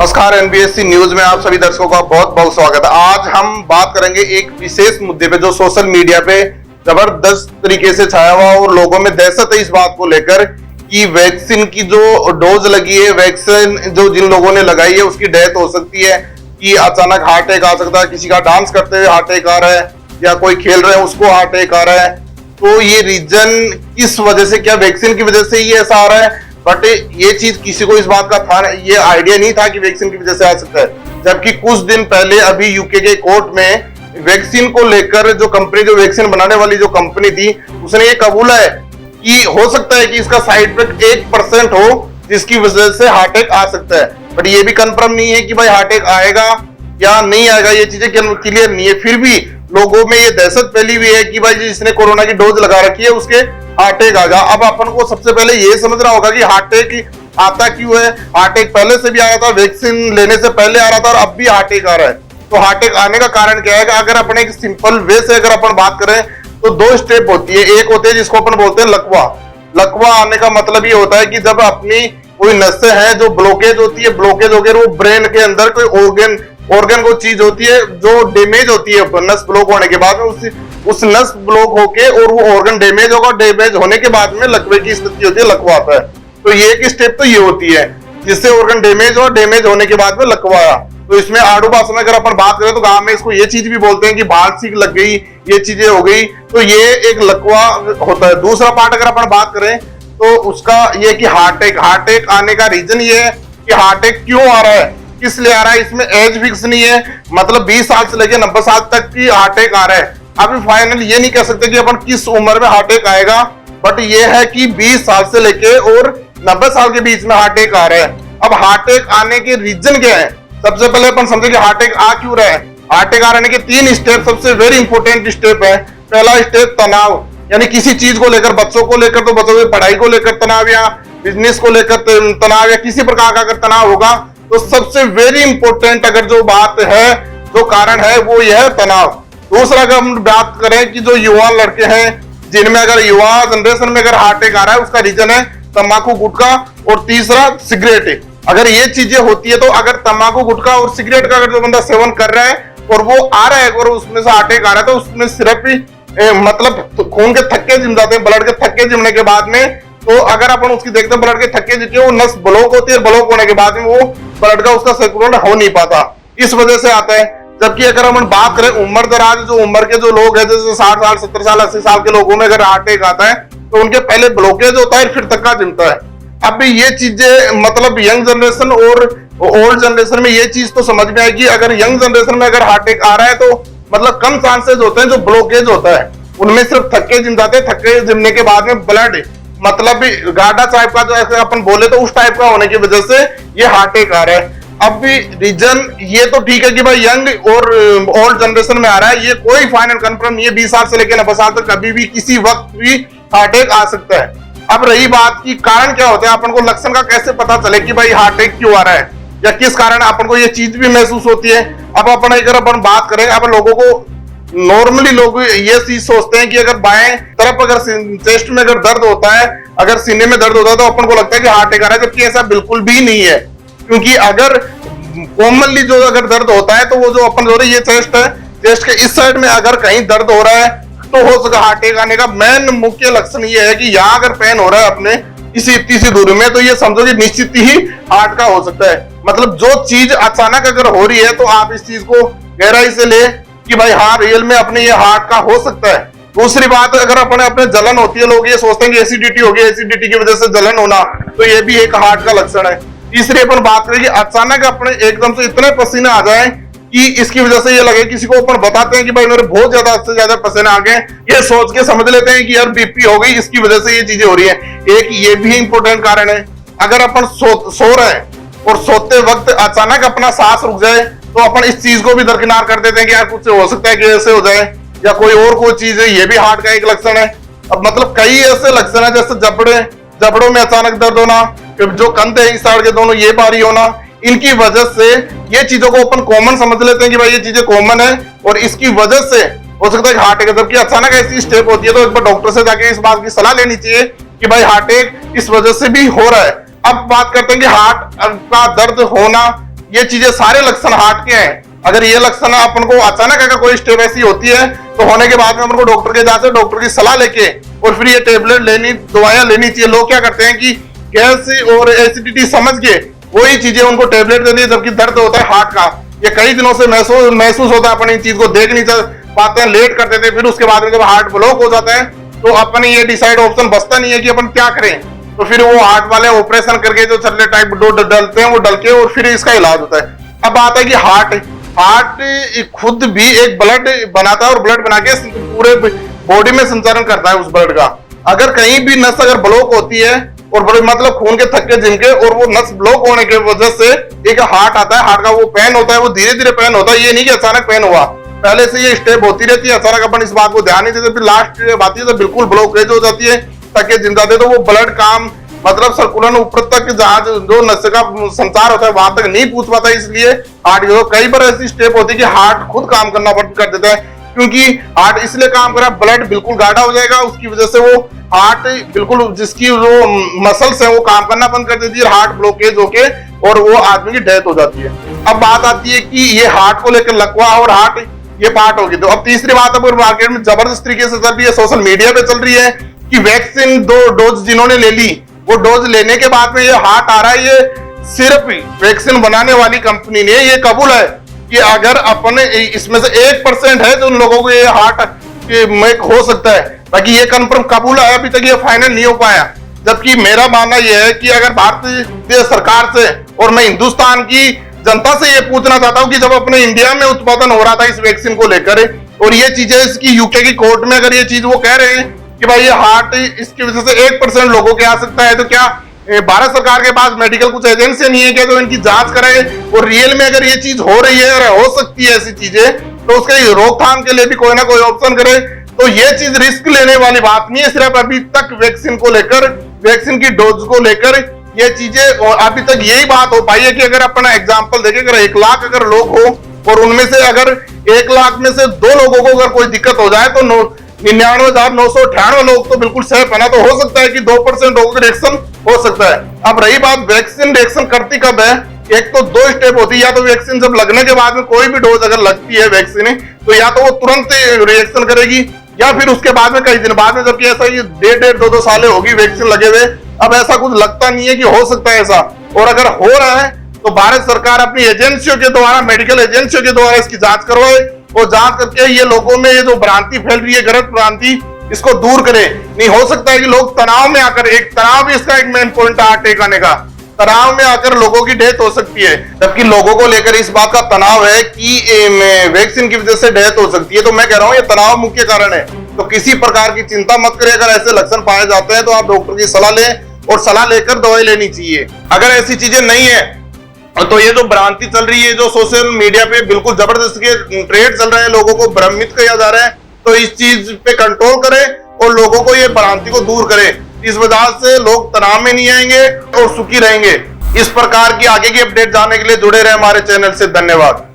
नमस्कार, NBSC news में आप सभी दर्शकों का बहुत बहुत स्वागत है। आज हम बात करेंगे एक विशेष मुद्दे पे जो सोशल मीडिया पे जबरदस्त तरीके से छाया हुआ और लोगों में दहशत है इस बात को लेकर कि वैक्सीन की जो डोज लगी है, वैक्सीन जो जिन लोगों ने लगाई है उसकी डेथ हो सकती है, कि अचानक हार्ट अटैक आ सकता है, किसी का डांस करते हुए हार्ट अटैक आ रहा है या कोई खेल रहा है उसको हार्ट अटैक आ रहा है। तो ये रीजन किस वजह से, क्या वैक्सीन की वजह से ही ऐसा आ रहा है? बट ये चीज किसी को इस बात का था, ये आइडिया नहीं था कि वैक्सीन की वजह से आ सकता है। जबकि कुछ दिन पहले अभी यूके के कोर्ट में वैक्सीन को लेकर जो कंपनी, जो वैक्सीन बनाने वाली जो कंपनी थी, उसने ये कबूला है कि हो सकता है कि इसका साइड इफेक्ट 1% हो जिसकी वजह से हार्ट अटैक आ सकता है। बट ये भी कंफर्म नहीं है कि भाई हार्ट अटैक आएगा या नहीं आएगा, ये चीजें क्लियर नहीं है। फिर भी लोगों में ये दहशत फैली हुई है कि भाई जिसने कोरोना की डोज लगा रखी है उसके हार्ट अटैक आ गया। अब अपन को सबसे पहले ये समझना होगा कि हार्ट अटैक आता क्यों है। हार्ट अटैक पहले से भी आया था, वैक्सीन लेने से पहले आ रहा था और अब भी हार्ट अटैक आ रहा है। तो हार्ट अटैक आने का कारण क्या है? अगर अपन एक सिंपल वे से अगर अपन बात करें तो 2 स्टेप होती है। एक होते है जिसको अपन बोलते हैं लकवा। लकवा आने का मतलब ये होता है कि जब अपनी कोई नसें हैं जो ब्लॉकेज होती है, ब्लॉकेज हो गया, वो ब्रेन के अंदर कोई ऑर्गन को चीज होती है जो डैमेज होती है, नस ब्लॉक होने के बाद में उस नस ब्लॉक होके और वो ऑर्गन डैमेज होगा, डैमेज होने के बाद में लकवे की स्थिति होती है, लकवा आता है। तो ये एक स्टेप तो ये होती है जिससे ऑर्गन डैमेज हो, डैमेज होने के बाद में लकवा आया। तो इसमें आड़ू भाषा में अगर अपन बात करें तो गांव में इसको ये चीज भी बोलते हैं कि बाल सीख लग गई, ये चीजें हो गई, तो ये एक लकवा होता है। दूसरा पार्ट अगर अपन बात करें तो उसका ये कि हार्ट अटैक आने का रीजन ये है कि हार्ट अटैक क्यों आ रहा है, किस लिए आ रहा है। इसमें एज फिक्स नहीं है, मतलब 20 साल से लेकर 90 साल तक की हार्ट अटैक आ रहा है। अभी फाइनल ये नहीं कह सकते कि अपन किस उम्र में हार्ट अटैक आएगा, बट ये है कि 20 साल से लेके और 90 साल के बीच में हार्ट अटैक आ रहा है। अब हार्ट अटैक आने के रीजन क्या है? सबसे पहले अपन समझे कि हार्ट अटैक आ क्यों रहा है। हार्ट अटैक आने के 3 स्टेप सबसे वेरी इंपॉर्टेंट स्टेप है। पहला स्टेप तनाव, यानी किसी चीज को लेकर, बच्चों को लेकर तो बच्चों की पढ़ाई को लेकर तनाव, या बिजनेस को लेकर तनाव, या किसी प्रकार का अगर तनाव होगा तो सबसे वेरी इंपॉर्टेंट अगर जो बात है, जो कारण है वो यह है तनाव। दूसरा अगर हम बात करें कि जो युवा लड़के हैं जिनमें अगर युवा जनरेशन में अगर हार्ट अटैक आ रहा है उसका रीजन है तंबाकू गुटखा, और तीसरा सिगरेट। अगर ये चीजें होती है तो अगर तंबाकू गुटखा और सिगरेट का अगर जो बंदा सेवन कर रहा है और वो आ रहा है और उसमें से हार्ट अटैक आ रहा है तो उसमें सिर्फ मतलब खून के थक्के जम जाते हैं, ब्लड के थक्के जमने के बाद में। तो अगर अपन उसकी देखते हैं ब्लड के थक्के जितने, वो नस ब्लॉक होती है, ब्लॉक होने के बाद में वो ब्लड का उसका सर्कुलेशन हो नहीं पाता, इस वजह से आता है। जबकि अगर हम बात करें उम्र दराज, जो उम्र के जो लोग हैं जैसे 60 साल 70 साल 80 साल के लोगों में अगर हार्ट अटैक आता है तो उनके पहले ब्लॉकेज होता है फिर थक्का जमता है। अब भी ये चीजें मतलब यंग जनरेशन और ओल्ड जनरेशन में ये चीज तो समझ में आएगी। अगर यंग जनरेशन में अगर हार्ट अटैक आ रहा है तो मतलब कम चांसेस होते हैं, जो ब्लॉकेज होता है उनमें सिर्फ थक्के जम जाते हैं। थक्के जमने के बाद में ब्लड मतलब गाढ़ा टाइप का, जो ऐसे अपन बोले तो उस टाइप का होने की वजह से ये हार्ट अटैक आ रहा है। अब भी रीजन ये तो ठीक है कि भाई यंग और ओल्ड जनरेशन में आ रहा है, ये कोई फाइनल कंफर्म नहीं है। 20 साल से लेकर 90 साल तक कभी भी किसी वक्त भी हार्ट अटैक आ सकता है। अब रही बात की कारण क्या होता है, अपन को लक्षण का कैसे पता चले कि भाई हार्ट अटैक क्यों आ रहा है या किस कारण अपन को ये चीज भी महसूस होती है। अब अपन अगर अपन बात करें, अब लोगों को नॉर्मली लोग ये चीज सोचते हैं कि अगर बाएं तरफ अगर चेस्ट में अगर दर्द होता है, अगर सीने में दर्द होता है तो अपन को लगता है कि हार्ट अटैक आ रहा है, जबकि ऐसा बिल्कुल भी नहीं है। क्योंकि अगर कॉमनली जो अगर दर्द होता है तो वो जो अपन ये चेस्ट है, चेस्ट के इस साइड में अगर कहीं दर्द हो रहा है तो हो सकता है हार्ट अटैक आने का मेन मुख्य लक्षण ये है कि यहाँ अगर पेन हो रहा है अपने इसी इतनी सी दूरी में, तो ये समझो कि निश्चित ही हार्ट का हो सकता है। मतलब जो चीज अचानक अगर हो रही है तो आप इस चीज को गहराई से ले कि भाई हाँ रियल में अपने ये हार्ट का हो सकता है। दूसरी बात, अगर अपने जलन होती है, लोग ये सोचते हैं कि एसिडिटी होगी, एसिडिटी की वजह से जलन होना, तो ये भी एक हार्ट का लक्षण है। तीसरी अपन बात करें कि अचानक अपने एकदम से इतने पसीने आ जाए कि इसकी वजह से ये लगे, किसी को अपन बताते हैं कि भाई मेरे बहुत ज्यादा से ज्यादा पसीने आ गए, ये सोच के समझ लेते हैं कि यार बीपी हो गई, इसकी वजह से ये चीजें हो रही है। एक ये भी इंपॉर्टेंट कारण है। अगर अपन सो रहे हैं और सोते वक्त अचानक अपना सांस रुक जाए तो अपन इस चीज को भी दरकिनार कर देते हैं कि यार कुछ हो सकता है कि ऐसे हो जाए या कोई और कोई चीज है, ये भी हार्ट का एक लक्षण है। अब मतलब कई ऐसे लक्षण है जैसे जबड़ों में अचानक दर्द होना, जो कंध है इस साइड के दोनों ये भारी होना, इनकी वजह से ये चीजों को अपन कॉमन समझ लेते हैं कि भाई ये चीजें कॉमन है और इसकी वजह से हो सकता है हार्ट अटैक। जबकि अचानक ऐसी स्टेप होती है तो एक बार डॉक्टर से जाके इस बात की सलाह लेनी चाहिए कि भाई हार्ट अटैक इस वजह से भी हो रहा है। अब बात करते हैं कि हार्ट का दर्द होना ये चीजें सारे लक्षण हार्ट के हैं। अगर ये लक्षण अपन को अचानक अगर कोई स्टेप ऐसी होती है तो होने के बाद में अपन को डॉक्टर के जाते डॉक्टर की सलाह लेके और फिर ये टेबलेट लेनी, दवाइयां लेनी चाहिए। लोग क्या करते हैं कि गैस और एसिडिटी समझ के वही चीजें उनको टेबलेट दे दी, जबकि दर्द होता है हार्ट का, ये कई दिनों से महसूस होता है। अपन इन चीज को देख नहीं पाते हैं, लेट करते थे, फिर उसके बाद में जब हार्ट ब्लॉक हो जाता है तो अपन ये डिसाइड ऑप्शन बचता नहीं है कि अपन क्या करें। तो फिर वो हार्ट वाले ऑपरेशन करके जो छल्ले टाइप डोज डलते हैं वो डल के और फिर इसका इलाज होता है। अब बात है कि हार्ट खुद भी एक ब्लड बनाता है और ब्लड बना के पूरे बॉडी में संचालन करता है उस ब्लड का। अगर कहीं भी नस अगर ब्लॉक होती है और बड़े मतलब खून के थक्के जिनके और वो नस ब्लॉक होने की वजह से एक हार्ट आता है, हार्ट का वो पेन होता है, वो धीरे धीरे पेन होता है। ये नहीं कि अचानक पेन हुआ, पहले से ये स्टेप होती रहती है। अचानक अपन इस बात को ध्यान नहीं देते, फिर लास्ट स्टेप आती है तो बिल्कुल ब्लॉकेज हो जाती है, थक्के जिम जाते तो वो ब्लड काम मतलब सर्कुलर ऊपर तक जहां जो नस का संचार होता है वहां तक नहीं पहुंच पाता। इसलिए हार्ट कई बार ऐसी स्टेप होती है कि हार्ट खुद काम करना बंद कर देता है, क्योंकि हार्ट इसलिए काम कर रहा है, ब्लड बिल्कुल गाढ़ा हो जाएगा, उसकी वजह से वो हार्ट बिल्कुल जिसकी जो मसल्स है वो काम करना बंद कर देती है, हार्ट ब्लॉकेज होके और वो आदमी की डेथ हो जाती है। अब बात आती है कि ये हार्ट को लेकर लकवा और हार्ट ये पार्ट होगी। तो अब तीसरी बात अब मार्केट में जबरदस्त तरीके से चल रही है, सोशल मीडिया पे चल रही है कि वैक्सीन 2 डोज जिन्होंने ले ली वो डोज लेने के बाद में ये हार्ट आ रहा है। ये सिर्फ वैक्सीन बनाने वाली कंपनी ने ये कबूल है कि अगर अपने इसमें से 1% है जो उन लोगों को ये हार्ट में हो सकता है, बाकी ये कंफर्म कबूल है, अभी तक ये फाइनल नहीं हो पाया। जबकि मेरा मानना यह है कि अगर भारतीय सरकार से और मैं हिंदुस्तान की जनता से ये पूछना चाहता हूं कि जब अपने इंडिया में उत्पादन हो रहा था इस वैक्सीन को लेकर और ये चीजें इसकी यूके की कोर्ट में अगर ये चीज वो कह रहे हैं कि भाई ये हार्ट इसकी वजह से 1% लोगों के आ सकता है, तो क्या भारत सरकार के पास मेडिकल कुछ एजेंसी नहीं है क्या जो इनकी जांच करे और रियल में अगर ये चीज हो रही है और हो सकती है ऐसी चीजें तो उसके रोकथाम के लिए भी कोई ना कोई ऑप्शन करे। तो ये चीज रिस्क लेने वाली बात नहीं है। सिर्फ अभी तक वैक्सीन को लेकर, वैक्सीन की डोज को लेकर ये चीजें अभी तक यही बात हो पाई है कि अगर अपना एग्जांपल देखें, अगर 1 लाख अगर लोग हो और उनमें से अगर 1 लाख में से 2 लोगों को अगर कोई दिक्कत हो जाए तो 99,998 लोग तो बिल्कुल सेफ है ना। तो हो सकता है कि 2% लोगों का रिएक्शन हो सकता है। अब रही बात वैक्सीन रिएक्शन करती कब है, एक तो 2 स्टेप होती है, या तो वैक्सीन जब लगने के बाद में कोई भी डोज अगर लगती है वैक्सीन तो या तो वो तुरंत रिएक्शन करेगी या फिर उसके बाद में कई दिन बाद में, जबकि ऐसा ये 1.5 2 साल होगी वैक्सीन लगे हुए। अब ऐसा कुछ लगता नहीं है कि हो सकता है ऐसा, और अगर हो रहा है तो भारत सरकार अपनी एजेंसियों के द्वारा, मेडिकल एजेंसियों के द्वारा इसकी जांच करवाए और जांच करके ये लोगों में ये जो भ्रांति फैल रही है, गलत भ्रांति, इसको दूर करे। नहीं हो सकता है कि लोग तनाव में आकर, एक तनाव भी इसका एक मेन पॉइंट हार्ट अटैक आने का, तनाव में आकर लोगों की डेथ हो सकती है। जबकि लोगों को लेकर इस बात का तनाव है कि वैक्सीन की वजह से डेथ हो सकती है। तो मैं कह रहा हूं ये तनाव मुख्य कारण है। तो किसी प्रकार की चिंता मत करें, अगर ऐसे लक्षण पाए जाते हैं तो आप डॉक्टर की सलाह लें और सलाह लेकर दवाई लेनी चाहिए। अगर ऐसी चीजें नहीं है तो ये जो भ्रांति चल रही है, जो सोशल मीडिया पे बिल्कुल जबरदस्त के ट्रेड चल रहे हैं, लोगों को भ्रमित किया जा रहा है, तो इस चीज पे कंट्रोल करें और लोगों को ये भ्रांति को दूर करें। इस वजह से लोग तनाव में नहीं आएंगे और सुखी रहेंगे। इस प्रकार की आगे की अपडेट जानने के लिए जुड़े रहे हमारे चैनल से। धन्यवाद।